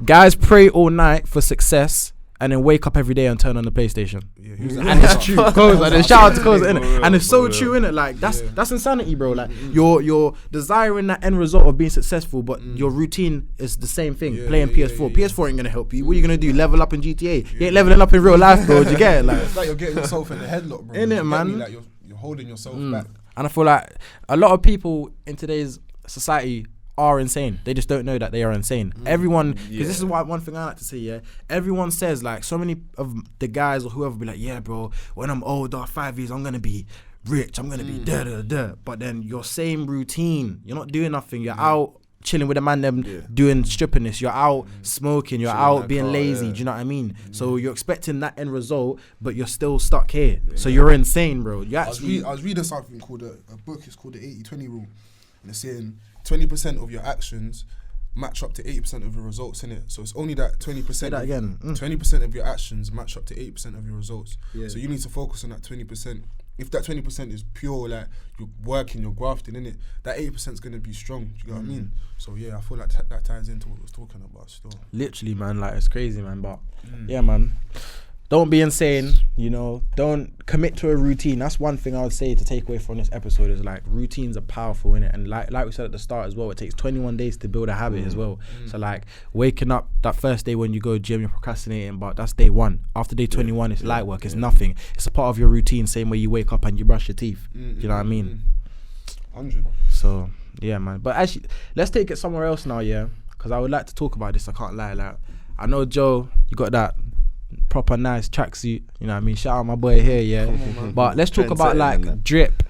guys pray all night for success, and then wake up every day and turn on the PlayStation. And it's true. And then shout out to Koza, innit? And it's so true, innit? Like, that's insanity, bro. Like, you're desiring that end result of being successful, but your routine is the same thing, playing PS4. PS4 ain't gonna help you. What are you gonna do? Level up in GTA? You ain't leveling up in real life, bro. Do you get it? Like, it's like you're getting yourself in the headlock, bro. Innit, man? Like you're holding yourself back. And I feel like a lot of people in today's society are insane. They just don't know that they are insane. Everyone, because this is one thing I like to say, yeah, everyone says, like, so many of the guys or whoever be like, yeah, bro, when I'm older, 5 years, I'm gonna be rich, I'm gonna be da. But then your same routine, you're not doing nothing. You're out chilling with a man them doing strippiness, you're out smoking, you're out being lazy, do you know what I mean? So you're expecting that end result, but you're still stuck here. So you're insane, bro. You actually, I was reading something called a book. It's called the 80-20 rule, and it's saying 20% of your actions match up to 80% of your results, innit? So it's only that 20%. Say that again. 20% of your actions match up to 80% of your results. So you need to focus on that 20%. If that 20% is pure, like you're working, you're grafting, innit? That 80% is gonna be strong. Do you know what I mean? So yeah, I feel like that ties into what we was talking about still. Literally, man, like it's crazy, man. But yeah, man. Don't be insane, you know. Don't commit to a routine. That's one thing I would say to take away from this episode is like routines are powerful, innit? And like we said at the start as well, it takes 21 days to build a habit as well. So like waking up that first day when you go gym, you're procrastinating, but that's day 1. After day 21, it's light work. It's nothing. It's a part of your routine. Same way you wake up and you brush your teeth. You know what I mean? 100. So yeah, man. But actually, let's take it somewhere else now, yeah. Because I would like to talk about this. I can't lie. Like I know Joe, you got that proper nice tracksuit, you know what I mean? Shout out my boy here, yeah. On, but let's talk about like drip.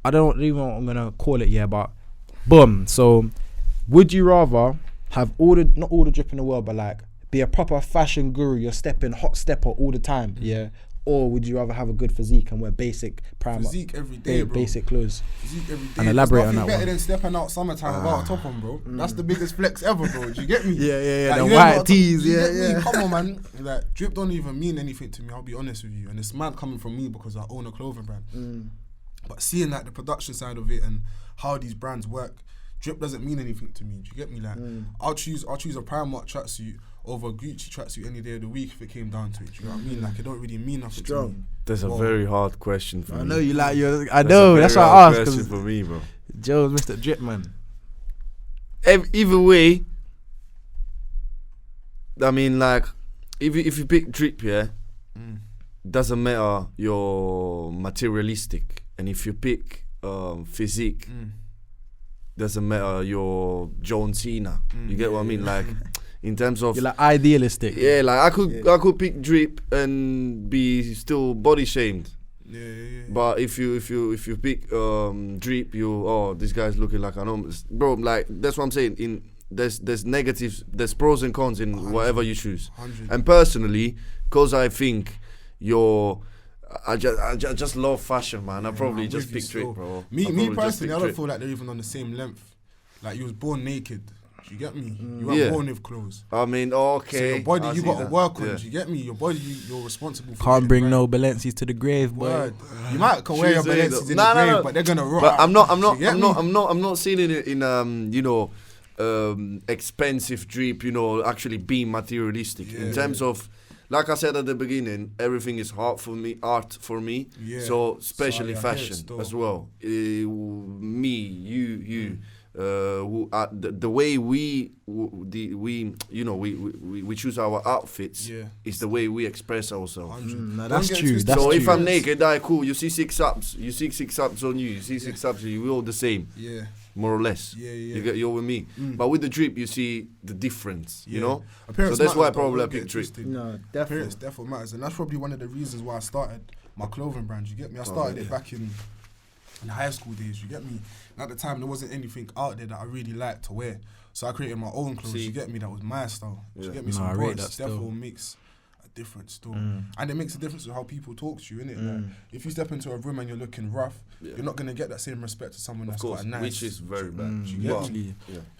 I don't even know what I'm gonna call it, yeah, but boom. So would you rather have not all the drip in the world, but like be a proper fashion guru, you're stepping hot stepper all the time, yeah? Or would you rather have a good physique and wear basic primer, physique every day, bro. Basic clothes? Physique every day. And elaborate on that better one. than stepping out summertime without a top on, bro. That's the biggest flex ever, bro. Do you get me? Yeah. Like, the white tees, yeah. Come on, man. Like drip don't even mean anything to me. I'll be honest with you. And it's mad coming from me because I own a clothing brand. But seeing like the production side of it and how these brands work, drip doesn't mean anything to me. Do you get me? Like I'll choose a Primark tracksuit over a Gucci tracksuit any day of the week if it came down to it. You know what I mean? Like, it don't really mean nothing to me. That's a very hard question for me. I know you like your. I know that's why I asked. Question for me, bro. Joe's Mr. Drip Man. Either way, I mean, like, if you pick drip, doesn't matter you're materialistic, and if you pick physique, doesn't matter you're John Cena. You get what I mean? Like, in terms of you're like idealistic. Yeah, like I could pick drip and be still body shamed. Yeah. But if you pick drip, this guy's looking like an homeless, bro. Like, that's what I'm saying. There's negatives, there's pros and cons in whatever you choose. 100. And personally, cause I think I just love fashion, man. I probably just pick drip, bro. Me personally, I don't feel like they're even on the same length. Like, you was born naked. Do you get me? You weren't born with clothes. I mean, okay. So your body, you got to work on. Yeah. Do you get me? Your body, you're responsible for. Can't bring right. no Balenci's to the grave, boy. Word. You might can wear your Balenci's in the grave, but they're gonna rot. But I'm not seeing it in expensive drip. Actually being materialistic in terms of. Like I said at the beginning, everything is art for me. Yeah. So especially fashion as well. Me, you. The way we choose our outfits is the way we express ourselves. That's true. So if I'm naked, cool. You see six ups on you. You see six ups. We're all the same. Yeah. More or less. Yeah. You're with me. But with the drip, you see the difference. You know. Appearance so that's why matters, probably I pick drip. No, definitely. Appearance definitely matters, and that's probably one of the reasons why I started my clothing brand. You get me? I started it back in high school days. You get me? And at the time, there wasn't anything out there that I really liked to wear, so I created my own clothes. You get me? That was my style. You get me? So it definitely makes a difference still, and it makes a difference with how people talk to you, innit? Like, if you step into a room and you're looking rough, you're not gonna get that same respect to someone that's got a nice, which is very bad.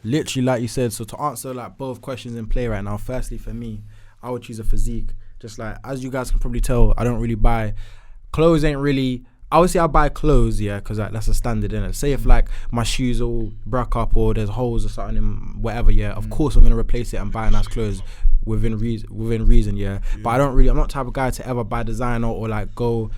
Literally, like you said. So to answer like both questions in play right now, firstly for me, I would choose a physique. Just like, as you guys can probably tell, I don't really buy clothes. Ain't really. Obviously, I buy clothes, because like, that's a standard, innit? Say if like my shoes all broke up or there's holes or something in whatever, of course I'm gonna replace it and buy nice clothes within reason, But I'm not the type of guy to ever buy designer or like go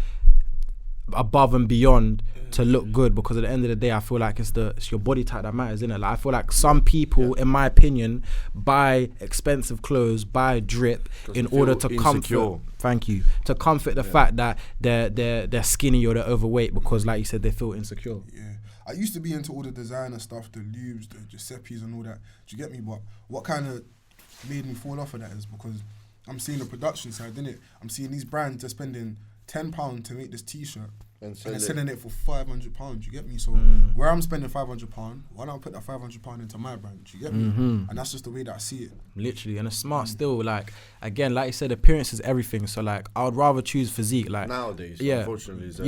above and beyond to look good, because at the end of the day, I feel like it's your body type that matters, innit? Like, I feel like some people, in my opinion, buy expensive clothes, buy drip in order to comfort. Thank you. To comfort the fact that they're skinny or they're overweight, because, like you said, they feel insecure. Yeah, I used to be into all the designer stuff, the Lubes, the Giuseppe's, and all that. Do you get me? But what kind of made me fall off of that is because I'm seeing the production side, innit? I'm seeing these brands are spending £10 to make this T-shirt. And they're selling it for £500. You get me? So where I'm spending £500, why don't I put that £500 into my brand? You get me? And that's just the way that I see it. Literally, and it's smart still. Like, again, like you said, appearance is everything. So like, I would rather choose physique. Like nowadays, unfortunately, is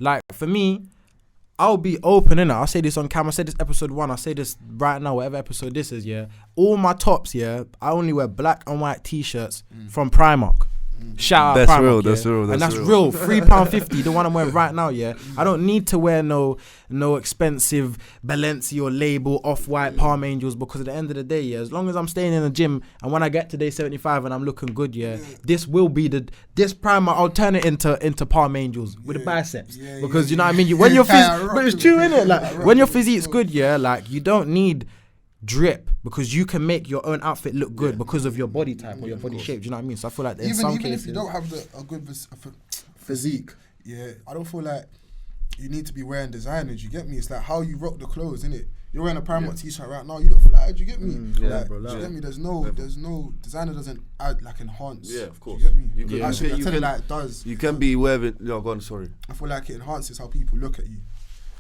like for me, I'll be open, innit? I'll say this on camera. I said this episode 1. I'll say this right now, whatever episode this is. All my tops, I only wear black and white T-shirts from Primark. Shout out Primark, that's real. And that's real. £3.50, the one I'm wearing right now, I don't need to wear no expensive Balenciaga or label off-white Palm Angels, because at the end of the day, as long as I'm staying in the gym and when I get to day 75 and I'm looking good, this will be this Primark. I'll turn it into Palm Angels with the biceps, because you know what I mean. When your but it's true, innit? Like when your physique's good, like you don't need drip, because you can make your own outfit look good because of your body type or your body shape. Do you know what I mean? So I feel like in some cases, if you don't have a good physique, I don't feel like you need to be wearing designers. You get me? It's like how you rock the clothes, innit? You're wearing a Primark T-shirt right now. You look fly. Do you get me? Do you get me? There's no designer doesn't add like enhance. Yeah, of course. Do you get me? You can, like it does. You can be wearing. No, go on. Sorry. I feel like it enhances how people look at you.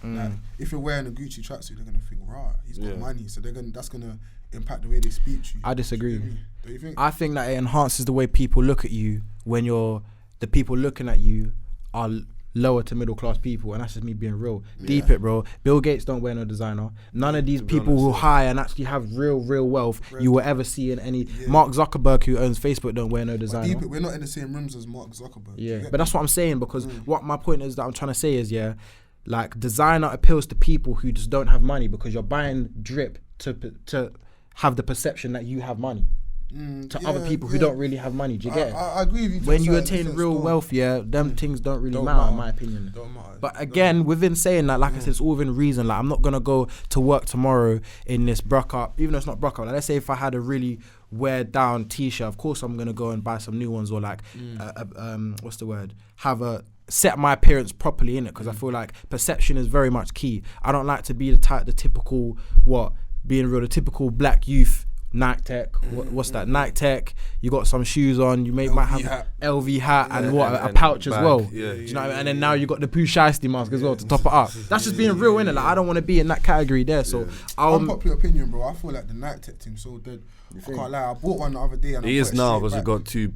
Like, if you're wearing a Gucci tracksuit, they're gonna think, "Rah, he's got money." So that's gonna impact the way they speak to you. I disagree. Don't you think? I think that it enhances the way people look at you when the people looking at you are lower to middle class people, and that's just me being real. Deep it, bro. Bill Gates don't wear no designer. None of these people who hire and actually have real wealth you will ever see in any. Mark Zuckerberg, who owns Facebook, don't wear no designer. Deep it, we're not in the same rooms as Mark Zuckerberg. Yeah, but that's what I'm saying, because what my point is that I'm trying to say is like, designer appeals to people who just don't have money, because you're buying drip to have the perception that you have money. to other people who don't really have money. Do you get it? I agree with you. When you attain real wealth, them things don't really matter, in my opinion. Don't matter. But again, within saying that, like I said, it's all within reason. Like, I'm not gonna go to work tomorrow in this bruck up, even though it's not bruck up. Like, let's say if I had a really wear down t-shirt, of course I'm gonna go and buy some new ones, or like, what's the word? Set my appearance properly in it, because I feel like perception is very much key. I don't like to be the typical the typical black youth. Nike Tech, what's that? Nike Tech. You got some shoes on. You might have LV hat and a pouch as well. Yeah. Do you know what I mean? And then now you got the Pooh Shiesty mask as well to top it up. That's just being real, innit? Like, I don't want to be in that category there. So, unpopular opinion, bro. I feel like the Nike Tech team's so dead. I can't lie. I bought one the other day. And He is now because it got too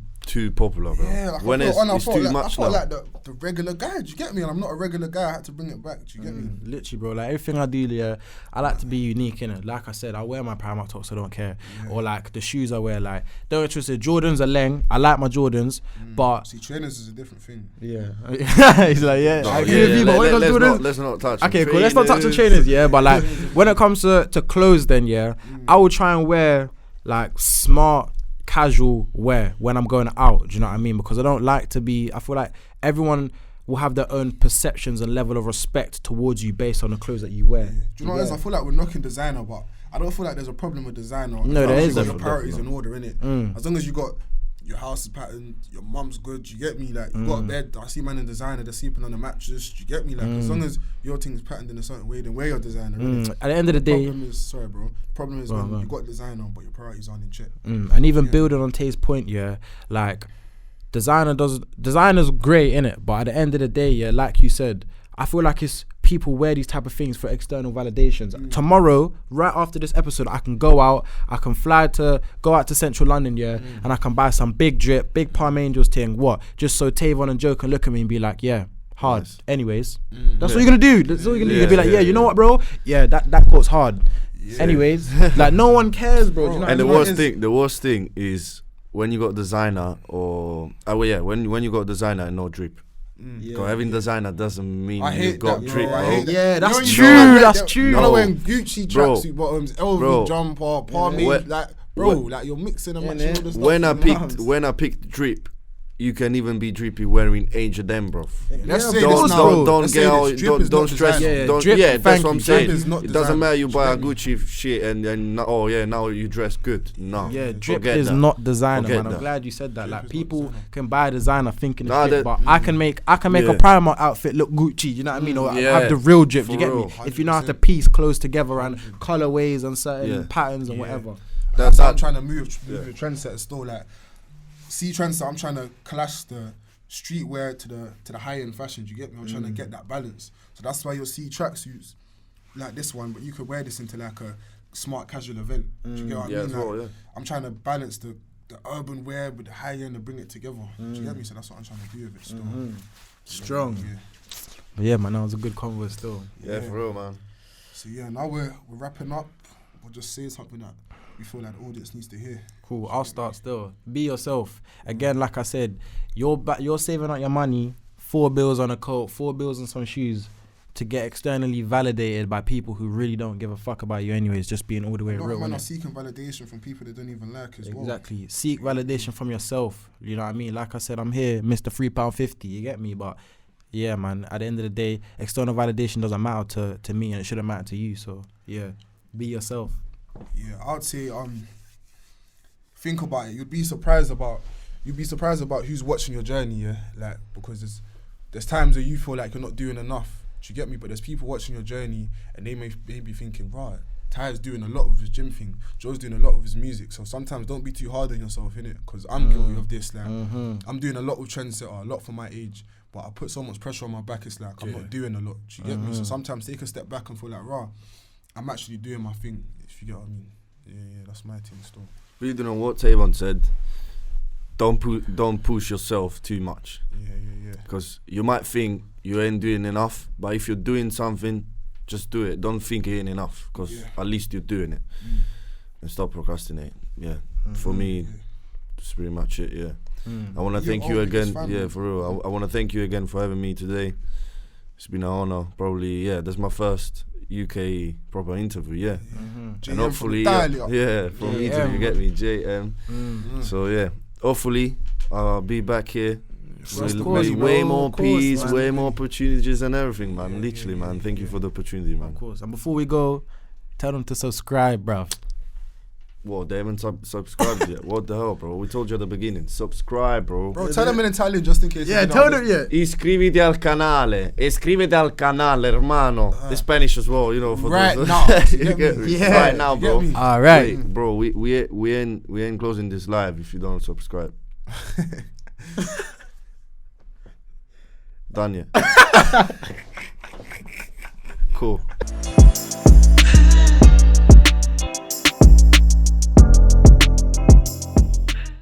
popular, bro. Yeah, like when it's too much I felt like the regular guy. Do you get me? And I'm not a regular guy. I had to bring it back. Do you get me? Literally, bro. Like, everything I do, I like to be unique, innit? Like I said, I wear my Primark tops, I don't care. Or like the shoes I wear, like, don't interested. Jordans are leng. I like my Jordans, but see, trainers is a different thing. Yeah, he's like, I agree with you, but when it comes to Jordans, let's not touch. Okay, cool. Let's not touch on trainers, but like when it comes to clothes, then I will try and wear like smart, casual wear when I'm going out. Do you know what I mean? Because I don't like to be. I feel like everyone will have their own perceptions and level of respect towards you based on the clothes that you wear. Do you know what it is? I feel like we're knocking designer, but I don't feel like there's a problem with designer. No, there is. You got your priorities in order, innit? As long as you got your house is patterned, your mum's good, you get me? Like, you got a bed, I see man in designer, they're sleeping on the mattress, you get me? Like, as long as your thing's patterned in a certain way, then wear your designer. At the end of the day, the problem is when you got designer, but your priorities aren't in check. And even building on Tay's point, like, designer's great, innit? But at the end of the day, like you said, I feel like it's people wear these type of things for external validations. Tomorrow, right after this episode, I can go out, I can go out to central London, and I can buy some big drip, big Palm Angels thing, just so Tavon and Joe can look at me and be like, hard. Nice. Anyways, that's what you're gonna do. That's what you're gonna do. You'll be like, you know what, bro? Yeah, that coat's hard. Anyways, like, no one cares, bro. You know and the worst thing is when you got designer when you got designer and no drip. Having designer doesn't mean you got drip, bro. That's true. That's true. You know, when Gucci tracksuit bottoms, LV jumper, Palm like, bro, like, you're mixing and matching all the stuff. When I picked drip, you can even be drippy wearing H&M, bro. Don't stress. That's what I'm saying. It doesn't matter you buy a Gucci shit and now you dress good. No. Yeah, drip is not designer, man. I'm glad you said that. Like, people can buy designer thinking it's drip, but I can make a Primark outfit look Gucci. You know what I mean? Or have the real drip. You get me? If you know how to piece clothes together and colorways and certain patterns and whatever. That's how I'm trying to move the trendsetter still, like. See trends, I'm trying to clash the streetwear to the high end fashion. Do you get me? I'm trying to get that balance. So that's why you'll see tracksuits like this one, but you could wear this into like a smart casual event. Do you get what I mean? Like, I'm trying to balance the urban wear with the high end and bring it together. Do you get me? So that's what I'm trying to do with it still. Strong. But yeah, man, that was a good convo still. Yeah, for real, man. So now we're wrapping up. We'll just say something that we feel like the audience needs to hear. Cool. I'll start still. Be yourself. Again, like I said, you're saving up your money, 4 bills on a coat, 4 bills on some shoes, to get externally validated by people who really don't give a fuck about you anyways, just being all the way real. A lot of men are seeking validation from people they don't even like as well. Exactly. Seek validation from yourself. You know what I mean? Like I said, I'm here, Mr. £3.50. You get me? But yeah, man, at the end of the day, external validation doesn't matter to me, and it shouldn't matter to you. So yeah, be yourself. Yeah, I'd say think about it. You'd be surprised about who's watching your journey, like, because there's times where you feel like you're not doing enough. Do you get me? But there's people watching your journey and they may be thinking, right, Ty's doing a lot of his gym thing, Joe's doing a lot of his music. So sometimes don't be too hard on yourself, innit? Because I'm guilty of this. Like, I'm doing a lot with trendsetter, a lot for my age, but I put so much pressure on my back. It's like I'm not doing a lot. Do you get me? So sometimes take a step back and feel like, rah, I'm actually doing my thing. If you get what I mean? Yeah, that's my thing still. Reading on what Tavon said, don't push yourself too much. Yeah. Because you might think you ain't doing enough, but if you're doing something, just do it. Don't think it ain't enough, because at least you're doing it. And stop procrastinating. Yeah. For me, that's pretty much it. Yeah. I want to thank you again. Yeah, for real. I want to thank you again for having me today. It's been an honor. Probably, that's my first UK proper interview, yeah. JM And hopefully, from Italia. from JM. interview, you get me, JM. So yeah, hopefully I'll be back here. Trust Will the money, be bro. way more Of course, peace, man. way more opportunities and everything, man. Literally, man. Thank you for the opportunity, man. Of course. And before we go, tell them to subscribe, bruv. What, they haven't subscribed yet? What the hell, bro? We told you at the beginning. Subscribe, bro. Bro, tell them in Italian just in case. Yeah, you know tell this. them, yeah. Iscriviti al canale. Iscriviti al canale, hermano. The Spanish as well, you know. For Right those. now. You You get me? me? Yeah. Right now, You get bro. me? All right. Wait, bro, we ain't closing this live if you don't subscribe. Done, yeah. Cool.